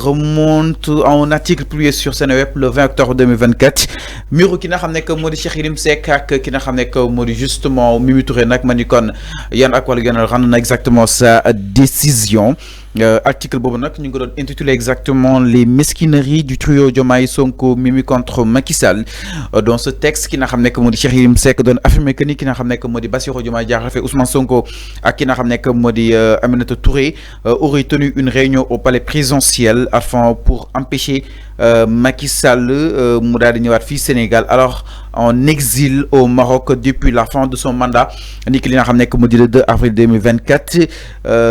remonte à un article publié sur Seneweb le 20 octobre 2024 miro ki nga xam ne que moo di Cheikh Yérim Seck ak ki nga xam ne que moo di justement Mimi Touré nag ma ni kon yan ak wàllu gënal rendre na exactement sa décision. Article boobu nag ñu ngi doon intitulé exactement les mesquineries du trio Diomaye Sonko Mimi contre Macky Sall. Dans ce texte ki nga xam ne que moo di Cheikh Yérim Seck doon affirmé que ni ki nga xam ne que moo di Bassirou Diomaye Diakhar Faye Ousmane Sonko ak ki nga xam ne que moo di Aminata Touré aurait tenu une réunion au palais présidentiel afin pour empêcher Macky Sall mu daal di ñëwaat fii Sénégal alors en exil au Maroc depuis la fin de son mandat ni ki li nga xam ne que moo di le 2 avril 2024.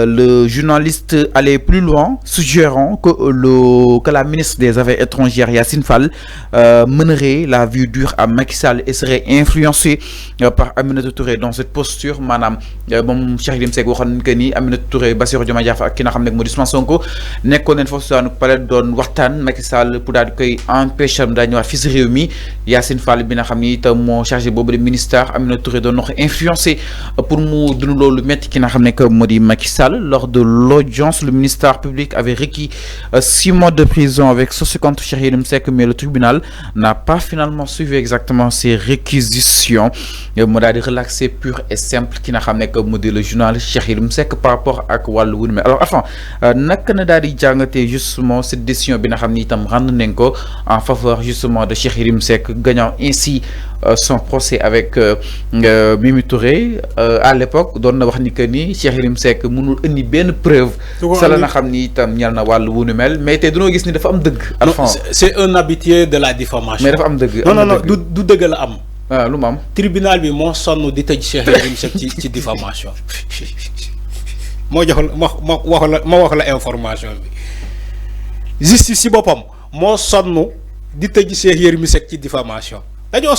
Le journaliste allait plus loin, suggérant que la ministre des Affaires étrangères Yacine Fall mènerait la vie dure à Macky Sall et serait influencée par Aminata Touré dans cette posture. Madame moom Cheikh Yérim Seck waxoon que ni Aminata Touré Bassirou Diomaye Diakhar ak ki nga xam ne moo di Ousmane Sonko nekkoon nañ foofu daanu pare doon waxtaan Macky Sall pour daal di koy empêcher daa ñëwaat fii si réew mi. Yacine Fall bi nga xam ni itam moo chargé boobu de ministère Aminata Touré doon na ko influencé pour mu dund loolu métti ki nga xam ne que moo di Macky Sall. Lors de l'audience, le ministère public avait requis 6 mois de prison avec ceci contre Cheikh Yérim Seck, mais le tribunal n'a pas finalement suivi exactement ces réquisitions. Mu daal di relaxé pur et simple ki nga xam ne que mu di le journal Cheikh Yérim Seck par rapport ak wàllu wu mais alors enfin naka na daal di jàngatee justement cette décision bi nga xam ni itam rendre nañ ko en faveur justement de Cheikh Yérim Seck, gagnant ainsi son procès avec Mimi Touré. À l'époque doon na wax ni que ni Cheikh Yérim Seck mënul indi benn preuve sa la na xam ni itam ñal na wàllu wu nu mel mais tey dañoo gis ni dafa am dëgg. C'est un habitué de la diffamation. mais dafa am dëgg. non du dëgg la am. waaw lu mu am. tribunal bi moo sonn di tëj Cheikh Yérim Seck ci diffamation moo jox ma wax la information bi justice ci boppam moo sonn di tëj Cheikh Yérim Seck ci diffamation dañoo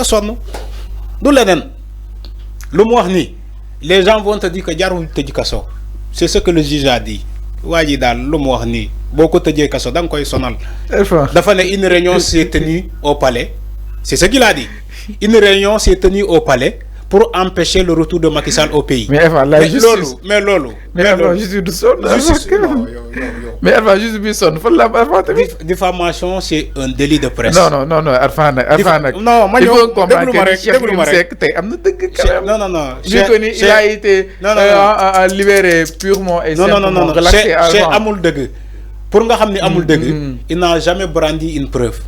sonn du leneen lu mu wax ni les gens vont te dire que jarul tëj kaso c'est ce que le juge a dit waa ji daal lu mu wax nii boo ko tëjee kaso da nga koy sonal. dafa ne une réunion s'est tenue au palais c'est ce qu'il a dit une réunion s'est tenue au palais pour empêcher le retour de Macky Sall au pays. mais loolu. justice du sonn. mais Alpha justice bi sonn fan la Alpha tamit. diffamation c'est un délit de presse. non Alpha nag. non ma ñëw déglu ma rek tey am na dëgg quand même. non. il a été libéré purement et simplement relaxé avant. amul dëgg pour nga xam ni amul dëgg. il n'a jamais brandi une preuve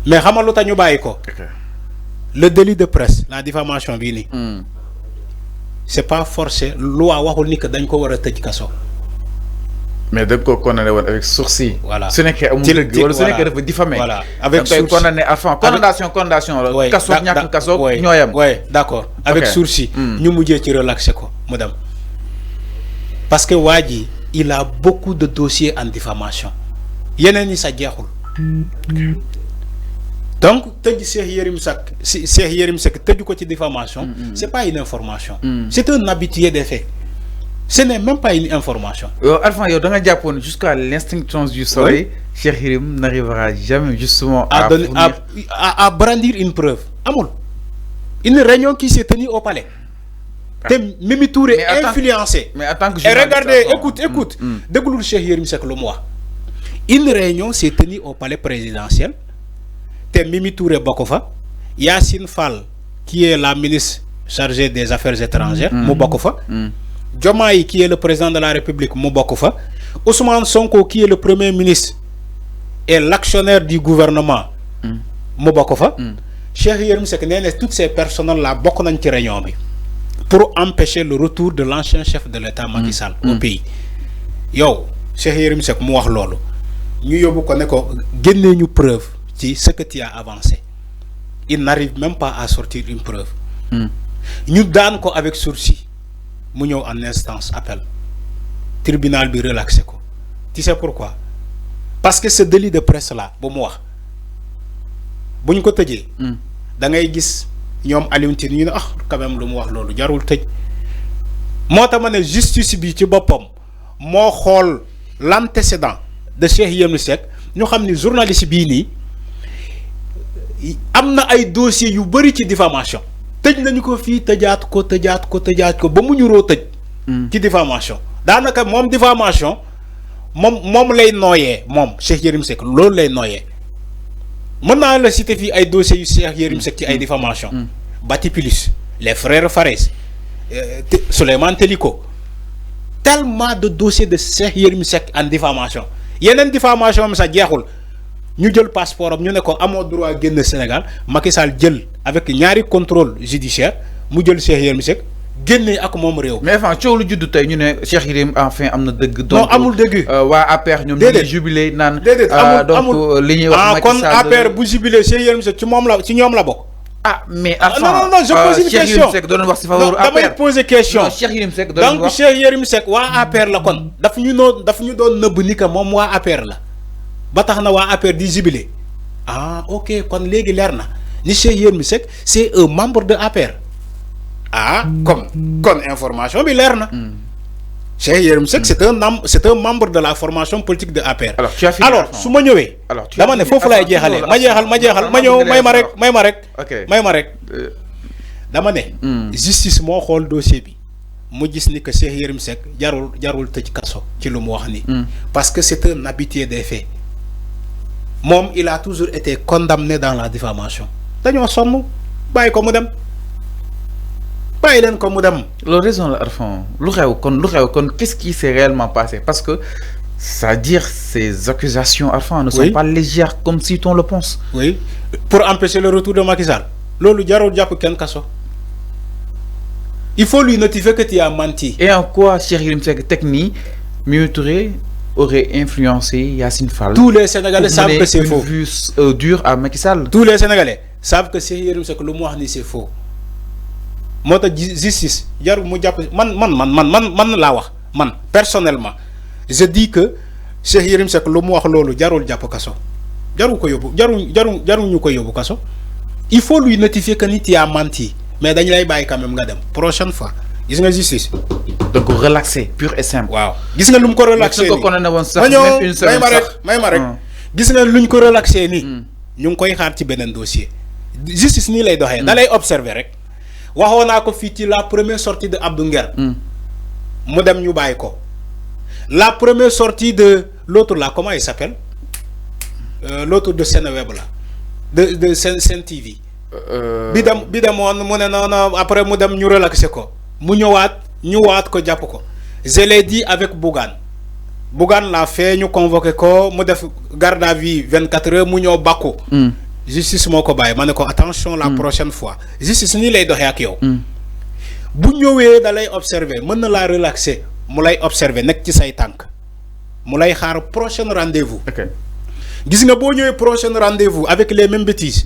mais xamal lu tax ñu bàyyi ko. le délit de presse la diffamation bii nii. c'est pas forcé loi waxul ni que dañ ko war a tëj kaso. mais da nga ko condamné woon avec sursis. voilà su nekkee amul dëgg wala su nekkee dafa diffamé. voilà avec sursis da nga koy condamné à fond condamnation la. kaso ñàkk kaso ñoo yem. d'accord avec sursis. ñu mujjee ci relaxé ko mu dem. parce que waa ji il a beaucoup de dossiers en diffamation yeneen ñi sa jeexul. donc tëj Cheikh Yérim Seck tëju ko ci diffamation. c'est pas une information. c'est un habitué des faits. ce n'est même pas une information. Alpha yow da nga jàppoon jusqu'à l'extinction du soleil. Cheikh Yérim n'arrivera jamais justement à brandir une preuve amul. une réunion qui s'est tenue au palais. te Mimi Touré influencé. mais en tant que journaliste, et regardez écoute déglul Cheikh Yérim Seck lu mu wax. une réunion s'est tenue au palais présidentiel. te Mimi Touré bokk fa. Yacine Fall qui est la ministre chargée des affaires étrangères. mu bokk fa. Diomaye qui est le président de la République mu bokk fa. Ousmane Sonko qui est le premier ministre et l'actionnaire du gouvernement mu bokk fa. Cheikh Yérim Seck nee na toutes ces personnes là bokk nañ ci réunion bi pour empêcher le retour de l'ancien chef de l'État Macky Sall au pays. yow Cheikh Yérim Seck mu wax loolu ñu yóbbu ko ne ko génnee ñu preuve ci ce que tu as avancé. il n'arrive même pas à sortir une preuve. ñu daan ko avec sursis mu ñëw en instance appel tribunal bi relaxé ko. tu sais pourquoi parce que ce délit de presse là bu mu wax bu ñu ko tëjee. da ngay gis ñoom Alioune Tine ñu ne quand même lu mu wax loolu jarul tëj. moo tax ma ne justice bi ci boppam moo xool l'antécédent de Cheikh Yérim Seck ñu xam ni journaliste bii nii am na ay dossiers yu bëri ci diffamation tëj nañu ko fii tëjaat ko ba mu ñuroo tëj. ci diffamation daanaka moom diffamation moom lay nooyee moom Cheikh Yérim Seck loolu lay nooyee mën naa la citer fii ay dossiers yu Cheikh Yérim Seck ci ay diffamation Batipilis les frères Fares Souleymane Teliko tellement de dossiers de Cheikh Yérim Seck en diffamation yeneen diffamation mi sax jeexul ñu jël passeport am ñu ne ko amoo droit génn Sénégal Macky Sall jël avec ñaari contrôle judiciaire mu jël Cheikh Yérim Seck génné ak mom réew. mais enfin coow lu judd tay ñu né Cheikh Yérim enfin amna deug donc non amul deug wa APR ñom ñu jubilé naan. donc li ñuy wax Macky Sall kon APR bu jubilé Cheikh Yérim Seck ci mom la ci ñom la bok. Mais non je pose une question Cheikh Yérim Seck doon wax ci faveur APR. dama poser question Cheikh Yérim Seck doon wax donc Cheikh Yérim Seck wa APR la kon daf ñu doon neub ni que mom wa APR la ba tax na wa APR di jubilé ok kon légui leer na ni Cheikh Yérim Seck c'est un membre de APR. Comme information bi leer na. Cheikh Yérim Seck c'est un membre de la formation politique de APR. Alors su ma ñëwee. dama ne foofu laay jeexalee ma jeexal ma ñëw may ma rek. dama ne. justice moo xool dossier bi mu gis ni que Cheikh Yérim Seck jarul tëj kaso ci lu mu wax ni parce que c'est un habitué des faits moom il a toujours été condamné dans la diffamation dañoo sonn bàyyi ko mu dem. La raison la Arfan lu xew kon qu'est-ce qui s'est réellement passé parce que c'est-à-dire ces accusations Arfan ne sont pas légères comme si on le pense. Oui, pour empêcher le retour de Macky Sall loolu jarul jàpp kenn kaso. Il faut lui notifier que tu as menti. Et en quoi Cheikh Yérim Seck Tekni Mimi Touré aurait influencé Yacine Fall? Tous les Sénégalais savent que c'est faux. Vue dure à Macky Sall. Tous les Sénégalais savent que Cheikh Yérim Seck lu mu wax ni c'est faux. Moi justice jarul mu japp man la wax man personnellement je dis que Cheikh Yérim Seck lu mu wax lolu jarul japp kasso jarul ko yobbu jarul ñu ko yobbu kasso il faut lui notifier que nit a menti mais dañ lay bàyyi quand même nga dem prochaine fois gis nga justice donc relaxer pur et simple. waaw gis nga lu mu ko relaxer may ma rek gis nga luñ ko relaxer ni ñu ngi koy xaar ci benen dossier justice ni lay doxé da lay observer rek. waxoon naa ko fii ci la première sortie de Abdou Nguer mu dem ñu bàyyi ko la première sortie de l'autre là comment il s'appelle l'autre de Seneweb là de Sen TV bi demoon mu ne non après mu dem ñu relaxé ko mu ñëwaat ko jàpp ko je l'ai dit avec Bougane l'a fait ñu convoqué ko mu def garde à vue 24 heures mu ñëw bàkku justice moko baye mané ko attention la prochaine fois justice ni lay doxé ak yow bu ñëwé da lay observer mën na la relaxer mu lay observer nek ci say tank mu lay xaar prochain rendez-vous gis nga bo ñëwé prochain rendez-vous avec les mêmes bêtises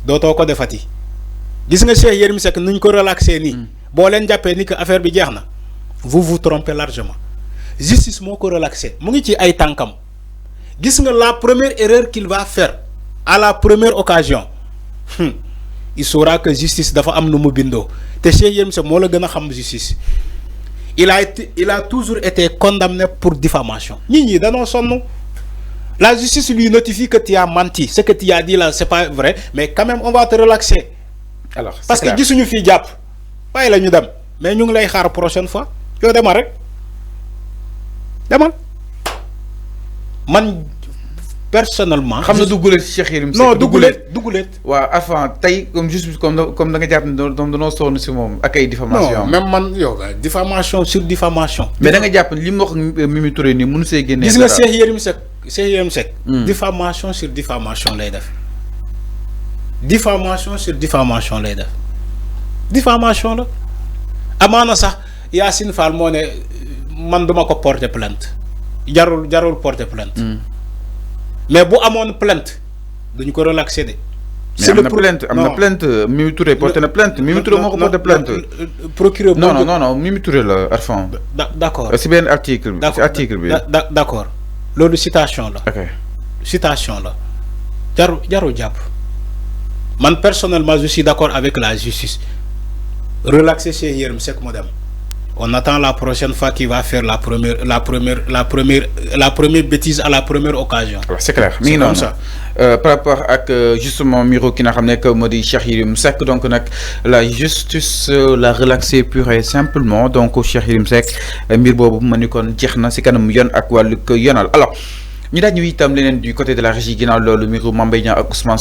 doto ko defati gis nga Cheikh Yérim Seck nuñ ko relaxer ni bo len jappé ni que affaire bi jeexna vous vous trompez largement justice moko relaxer mu ngi ci ay tankam gis nga la première erreur qu'il va faire à la première occasion il saura que justice dafa am nu mu bindo te Cheikh Yérim Seck mo la gëna xam justice il a toujours été condamné pour diffamation ñi dañoo sonn la justice lui notifie que tu as menti ce que tu as dit là c'est pas vrai mais quand même on va te relaxer alors parce que gisuñu fi japp bàyyi la ñu dem mais ñu ngi lay xaar prochaine fois yo demal rek demal man personnellement xam na dugguleet Cheikh Yérim Seck non dugguleet waaw avant tey comme juste comme da nga jàpp ne dañoo sonn si moom ak ay diffamation non même man yow diffamation sur diffamation mais da nga jàpp ne li mu wax Mimi Touré nii mënu see génnee gis nga Cheikh Yérim Seck diffamation sur diffamation lay def diffamation sur diffamation lay def diffamation la amaana sax Yacine Fall moo ne man duma ko porter plainte jarul porter plainte mais bu amone plainte duñ ko relaxer de. c'est le plainte amna plainte Mimi Touré porté na plainte Mimi Touré moko porté plainte. procureur non Mimi Touré la Arfan. d'accord c'est bien article bi c'est article bi. d'accord lolu citation la. ok citation la jaru japp man personnellement je suis d'accord avec la justice relaxer Cheikh Yérim Seck mo dem On attend la prochaine fois qu'il va faire la première bêtise à la première occasion. C'est clair. C'est comme ça. Par rapport à justement Miro qui n'a ramené que Modi Cheikh Yérim Seck, donc la justice l'a relaxé pure et simplement, donc Cheikh Yérim Seck mbir bobu ma ni kon jeex na ci kanam yoon ak walu ko yonal. Alors ñu daal ñu itam leneen du côté de la régie ginnaaw loolu Miro Mame Mbaye Niang ak Ousmane